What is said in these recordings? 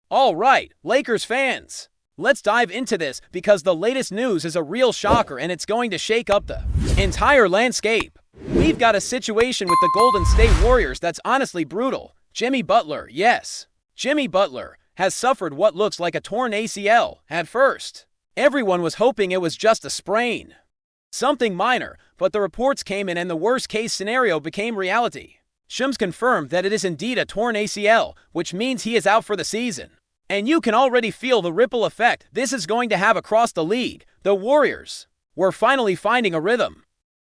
All right, Lakers fans. Let's dive into this because the latest news is a real shocker and it's going to shake up the entire landscape. We've got a situation with the Golden State Warriors that's honestly brutal. Jimmy Butler, yes. Jimmy Butler has suffered what looks like a torn ACL at first. Everyone was hoping it was just a sprain. Something minor, but the reports came in and the worst-case scenario became reality. Shams confirmed that it is indeed a torn ACL, which means he is out for the season. And you can already feel the ripple effect this is going to have across the league. The Warriors were finally finding a rhythm.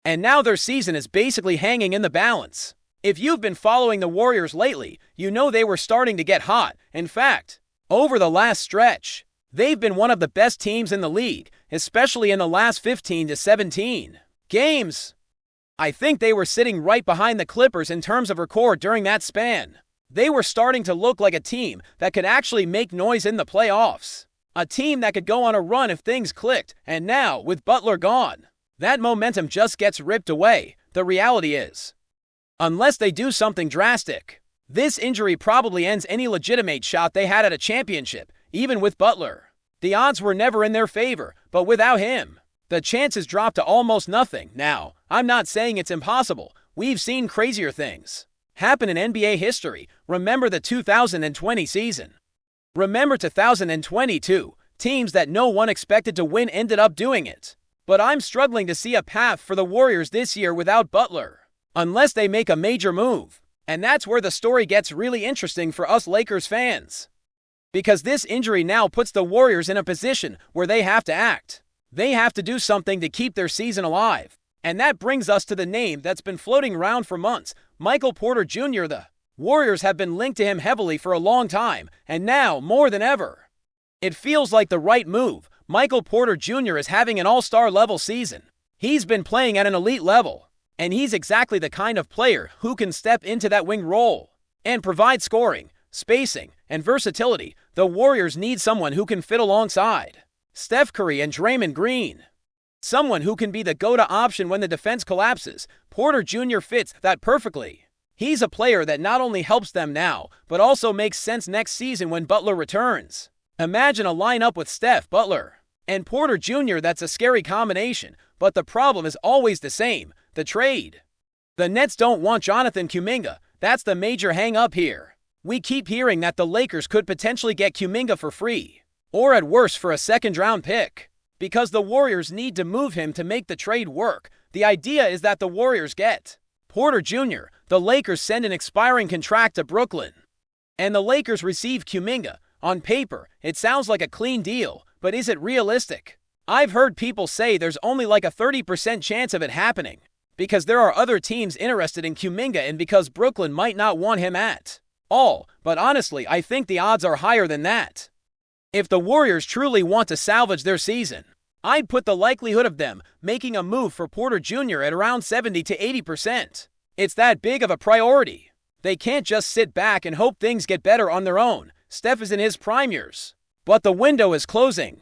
And now their season is basically hanging in the balance. If you've been following the Warriors lately, you know they were starting to get hot. In fact, over the last stretch, they've been one of the best teams in the league, especially in the last 15 to 17 games. I think they were sitting right behind the Clippers in terms of record during that span. They were starting to look like a team that could actually make noise in the playoffs. A team that could go on a run if things clicked, and now, with Butler gone, that momentum just gets ripped away. The reality is, unless they do something drastic, this injury probably ends any legitimate shot they had at a championship, even with Butler. The odds were never in their favor, but without him, the chances drop to almost nothing. Now, I'm not saying it's impossible. We've seen crazier things happen in NBA history. Remember the 2020 season. Remember 2022. Teams that no one expected to win ended up doing it. But I'm struggling to see a path for the Warriors this year without Butler, unless they make a major move. And that's where the story gets really interesting for us Lakers fans. Because this injury now puts the Warriors in a position where they have to act. They have to do something to keep their season alive. And that brings us to the name that's been floating around for months, Michael Porter Jr. The Warriors have been linked to him heavily for a long time, and now, more than ever, it feels like the right move. Michael Porter Jr. is having an all-star level season. He's been playing at an elite level, and he's exactly the kind of player who can step into that wing role and provide scoring, spacing, and versatility. The Warriors need someone who can fit alongside Steph Curry and Draymond Green. Someone who can be the go-to option when the defense collapses. Porter Jr. fits that perfectly. He's a player that not only helps them now, but also makes sense next season when Butler returns. Imagine a lineup with Steph, Butler, and Porter Jr. That's a scary combination, but the problem is always the same, the trade. The Nets don't want Jonathan Kuminga. That's the major hang-up here. We keep hearing that the Lakers could potentially get Kuminga for free, or at worst for a second-round pick, because the Warriors need to move him to make the trade work. The idea is that the Warriors get Porter Jr., the Lakers send an expiring contract to Brooklyn, and the Lakers receive Kuminga. On paper, it sounds like a clean deal, but is it realistic? I've heard people say there's only like a 30% chance of it happening, because there are other teams interested in Kuminga and because Brooklyn might not want him at all. But honestly, I think the odds are higher than that. If the Warriors truly want to salvage their season, I'd put the likelihood of them making a move for Porter Jr. at around 70 to 80%. It's that big of a priority. They can't just sit back and hope things get better on their own. Steph is in his prime years, but the window is closing.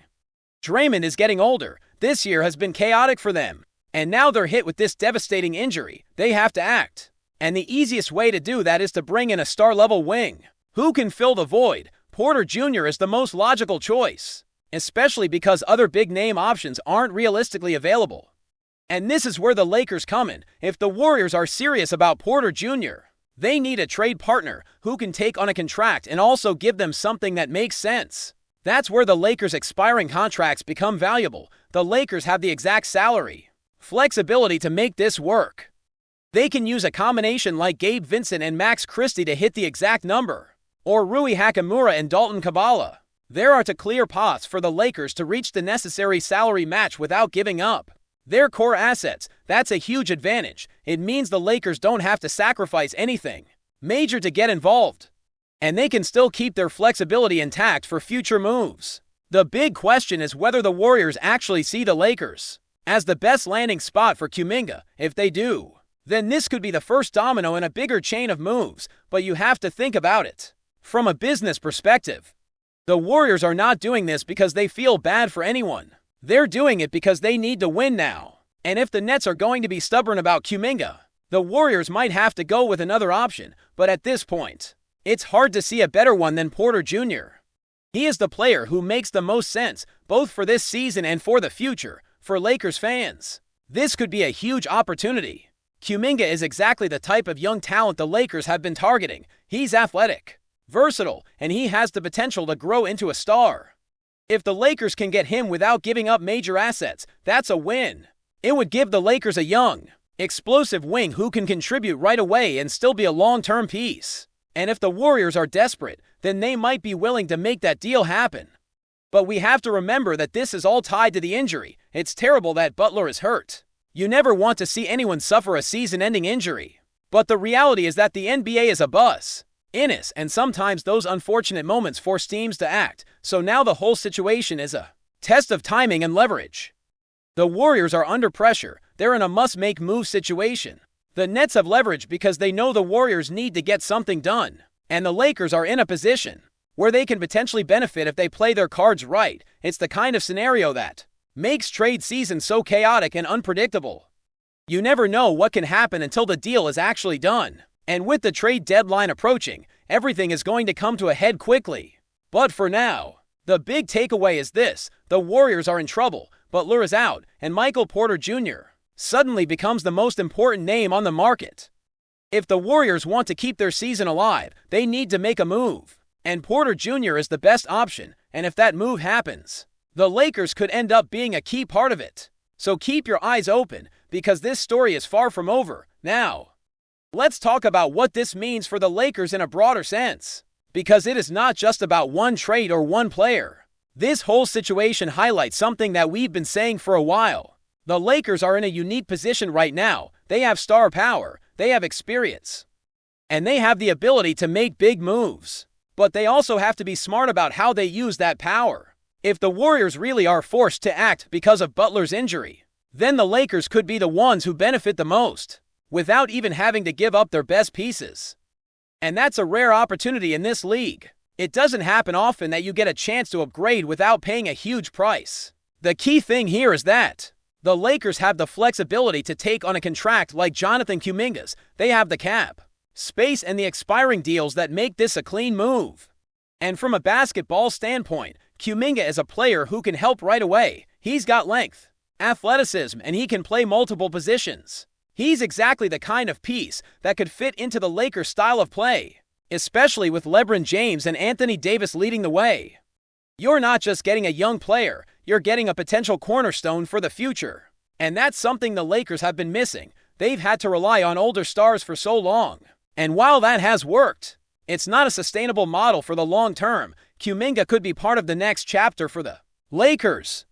Draymond is getting older. This year has been chaotic for them, and now they're hit with this devastating injury. They have to act, and the easiest way to do that is to bring in a star-level wing. Who can fill the void? Porter Jr. is the most logical choice, especially because other big-name options aren't realistically available. And this is where the Lakers come in. If the Warriors are serious about Porter Jr., they need a trade partner who can take on a contract and also give them something that makes sense. That's where the Lakers' expiring contracts become valuable. The Lakers have the exact salary flexibility to make this work. They can use a combination like Gabe Vincent and Max Christie to hit the exact number, or Rui Hachimura and Dalton Kabbalah. There are clear paths for the Lakers to reach the necessary salary match without giving up their core assets. That's a huge advantage. It means the Lakers don't have to sacrifice anything major to get involved, and they can still keep their flexibility intact for future moves. The big question is whether the Warriors actually see the Lakers as the best landing spot for Kuminga. If they do, then this could be the first domino in a bigger chain of moves, but you have to think about it from a business perspective. The Warriors are not doing this because they feel bad for anyone. They're doing it because they need to win now. And if the Nets are going to be stubborn about Kuminga, the Warriors might have to go with another option. But at this point, it's hard to see a better one than Porter Jr. He is the player who makes the most sense, both for this season and for the future, for Lakers fans. This could be a huge opportunity. Kuminga is exactly the type of young talent the Lakers have been targeting. He's athletic, versatile, and he has the potential to grow into a star. If the Lakers can get him without giving up major assets, that's a win. It would give the Lakers a young, explosive wing who can contribute right away and still be a long-term piece. And if the Warriors are desperate, then they might be willing to make that deal happen. But we have to remember that this is all tied to the injury. It's terrible that Butler is hurt. You never want to see anyone suffer a season-ending injury. But the reality is that the NBA is a buzz. And sometimes those unfortunate moments force teams to act, so now the whole situation is a test of timing and leverage. The Warriors are under pressure. They're in a must-make-move situation. The Nets have leverage because they know the Warriors need to get something done, and the Lakers are in a position where they can potentially benefit if they play their cards right. It's the kind of scenario that makes trade season so chaotic and unpredictable. You never know what can happen until the deal is actually done. And with the trade deadline approaching, everything is going to come to a head quickly. But for now, the big takeaway is this: the Warriors are in trouble, Butler is out, and Michael Porter Jr. suddenly becomes the most important name on the market. If the Warriors want to keep their season alive, they need to make a move. And Porter Jr. is the best option, and if that move happens, the Lakers could end up being a key part of it. So keep your eyes open, because this story is far from over. Now, let's talk about what this means for the Lakers in a broader sense. Because it is not just about one trade or one player. This whole situation highlights something that we've been saying for a while. The Lakers are in a unique position right now. They have star power, they have experience, and they have the ability to make big moves. But they also have to be smart about how they use that power. If the Warriors really are forced to act because of Butler's injury, then the Lakers could be the ones who benefit the most, without even having to give up their best pieces. And that's a rare opportunity in this league. It doesn't happen often that you get a chance to upgrade without paying a huge price. The key thing here is that the Lakers have the flexibility to take on a contract like Jonathan Kuminga's. They have the cap space and the expiring deals that make this a clean move. And from a basketball standpoint, Kuminga is a player who can help right away. He's got length, athleticism, and he can play multiple positions. He's exactly the kind of piece that could fit into the Lakers' style of play, especially with LeBron James and Anthony Davis leading the way. You're not just getting a young player, you're getting a potential cornerstone for the future. And that's something the Lakers have been missing. They've had to rely on older stars for so long. And while that has worked, it's not a sustainable model for the long term. Kuminga could be part of the next chapter for the Lakers.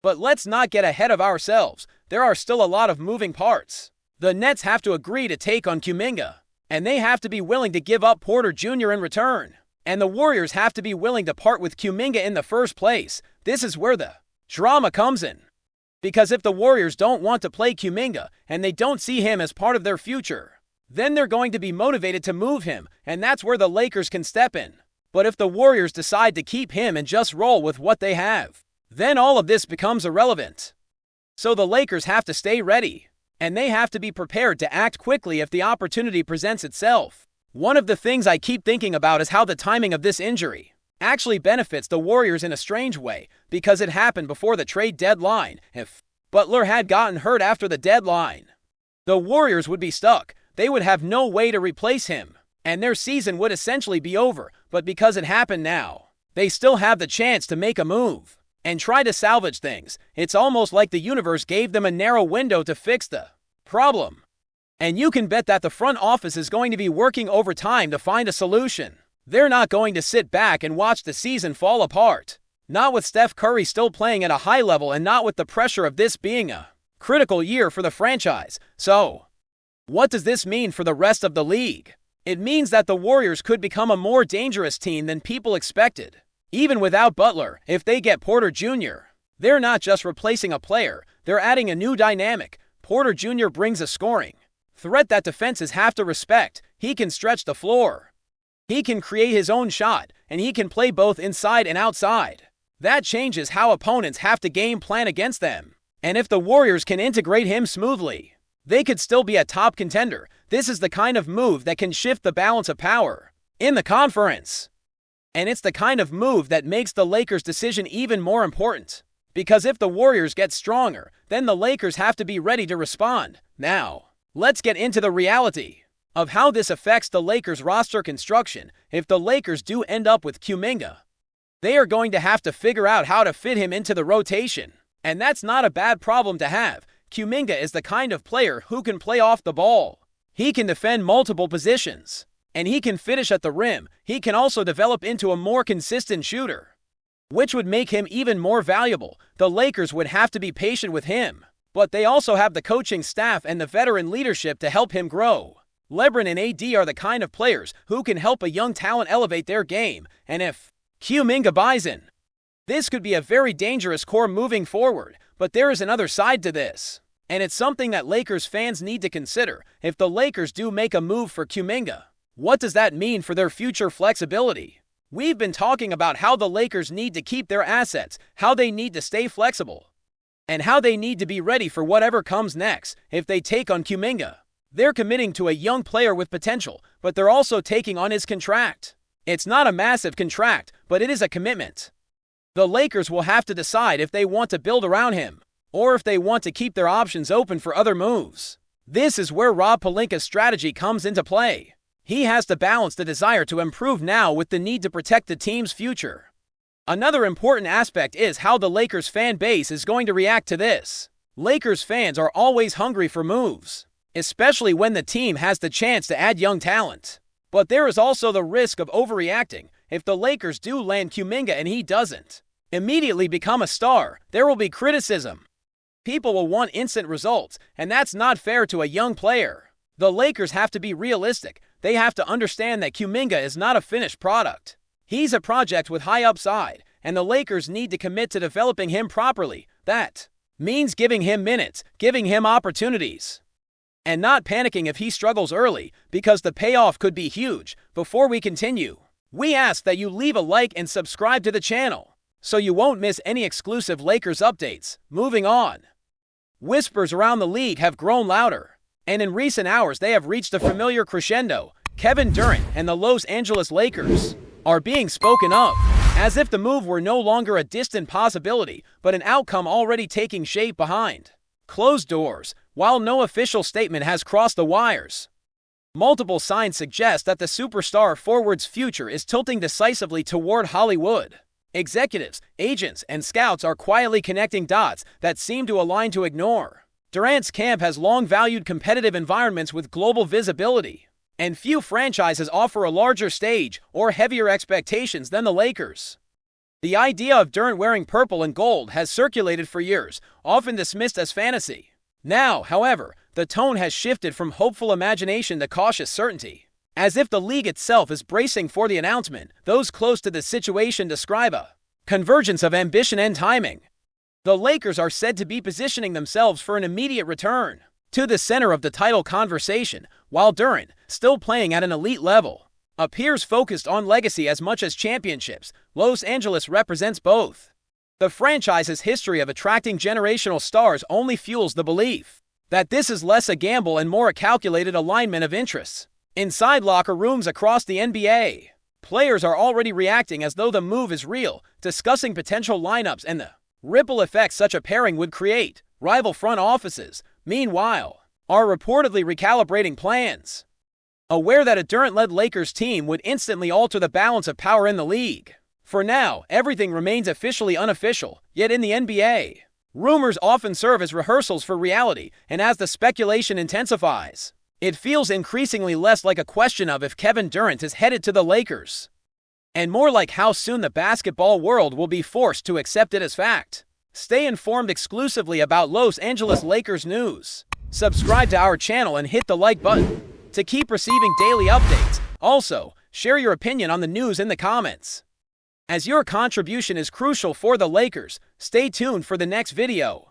But let's not get ahead of ourselves. There are still a lot of moving parts. The Nets have to agree to take on Kuminga, and they have to be willing to give up Porter Jr. in return. And the Warriors have to be willing to part with Kuminga in the first place. This is where the drama comes in. Because if the Warriors don't want to play Kuminga, and they don't see him as part of their future, then they're going to be motivated to move him, and that's where the Lakers can step in. But if the Warriors decide to keep him and just roll with what they have, then all of this becomes irrelevant. So the Lakers have to stay ready, and they have to be prepared to act quickly if the opportunity presents itself. One of the things I keep thinking about is how the timing of this injury actually benefits the Warriors in a strange way, because it happened before the trade deadline. If Butler had gotten hurt after the deadline, the Warriors would be stuck. They would have no way to replace him, and their season would essentially be over. But because it happened now, they still have the chance to make a move and try to salvage things. It's almost like the universe gave them a narrow window to fix the problem. And you can bet that the front office is going to be working overtime to find a solution. They're not going to sit back and watch the season fall apart. Not with Steph Curry still playing at a high level, and not with the pressure of this being a critical year for the franchise. So, what does this mean for the rest of the league? It means that the Warriors could become a more dangerous team than people expected. Even without Butler, if they get Porter Jr., they're not just replacing a player, they're adding a new dynamic. Porter Jr. brings a scoring threat that defenses have to respect. He can stretch the floor, he can create his own shot, and he can play both inside and outside. That changes how opponents have to game plan against them. And if the Warriors can integrate him smoothly, they could still be a top contender. This is the kind of move that can shift the balance of power in the conference. And it's the kind of move that makes the Lakers' decision even more important. Because if the Warriors get stronger, then the Lakers have to be ready to respond. Now, let's get into the reality of how this affects the Lakers' roster construction. If the Lakers do end up with Kuminga, they are going to have to figure out how to fit him into the rotation. And that's not a bad problem to have. Kuminga is the kind of player who can play off the ball. He can defend multiple positions, and he can finish at the rim. He can also develop into a more consistent shooter, which would make him even more valuable. The Lakers would have to be patient with him, but they also have the coaching staff and the veteran leadership to help him grow. LeBron and AD are the kind of players who can help a young talent elevate their game, and if Kuminga buys in, this could be a very dangerous core moving forward. But there is another side to this, and it's something that Lakers fans need to consider. If the Lakers do make a move for Kuminga, what does that mean for their future flexibility? We've been talking about how the Lakers need to keep their assets, how they need to stay flexible, and how they need to be ready for whatever comes next. If they take on Kuminga, they're committing to a young player with potential, but they're also taking on his contract. It's not a massive contract, but it is a commitment. The Lakers will have to decide if they want to build around him, or if they want to keep their options open for other moves. This is where Rob Pelinka's strategy comes into play. He has to balance the desire to improve now with the need to protect the team's future. Another important aspect is how the Lakers fan base is going to react to this. Lakers fans are always hungry for moves, especially when the team has the chance to add young talent. But there is also the risk of overreacting. If the Lakers do land Kuminga and he doesn't immediately become a star, there will be criticism. People will want instant results, and that's not fair to a young player. The Lakers have to be realistic. They have to understand that Kuminga is not a finished product. He's a project with high upside, and the Lakers need to commit to developing him properly. That means giving him minutes, giving him opportunities, and not panicking if he struggles early, because the payoff could be huge. Before we continue, we ask that you leave a like and subscribe to the channel, so you won't miss any exclusive Lakers updates. Moving on. Whispers around the league have grown louder, and in recent hours they have reached a familiar crescendo. Kevin Durant and the Los Angeles Lakers are being spoken of, as if the move were no longer a distant possibility, but an outcome already taking shape behind closed doors. While no official statement has crossed the wires, multiple signs suggest that the superstar forward's future is tilting decisively toward Hollywood. Executives, agents, and scouts are quietly connecting dots that seem to align to ignore. Durant's camp has long valued competitive environments with global visibility, and few franchises offer a larger stage or heavier expectations than the Lakers. The idea of Durant wearing purple and gold has circulated for years, often dismissed as fantasy. Now, however, the tone has shifted from hopeful imagination to cautious certainty, as if the league itself is bracing for the announcement. Those close to the situation describe a convergence of ambition and timing. The Lakers are said to be positioning themselves for an immediate return to the center of the title conversation, while Durant, still playing at an elite level, appears focused on legacy as much as championships. Los Angeles represents both. The franchise's history of attracting generational stars only fuels the belief that this is less a gamble and more a calculated alignment of interests. Inside locker rooms across the NBA, players are already reacting as though the move is real, discussing potential lineups and the ripple effects such a pairing would create. Rival front offices, meanwhile, are reportedly recalibrating plans, aware that a Durant-led Lakers team would instantly alter the balance of power in the league. For now, everything remains officially unofficial, yet in the NBA, rumors often serve as rehearsals for reality, and as the speculation intensifies, it feels increasingly less like a question of if Kevin Durant is headed to the Lakers, and more like how soon the basketball world will be forced to accept it as fact. Stay informed exclusively about Los Angeles Lakers news. Subscribe to our channel and hit the like button to keep receiving daily updates. Also, share your opinion on the news in the comments, as your contribution is crucial for the Lakers. Stay tuned for the next video.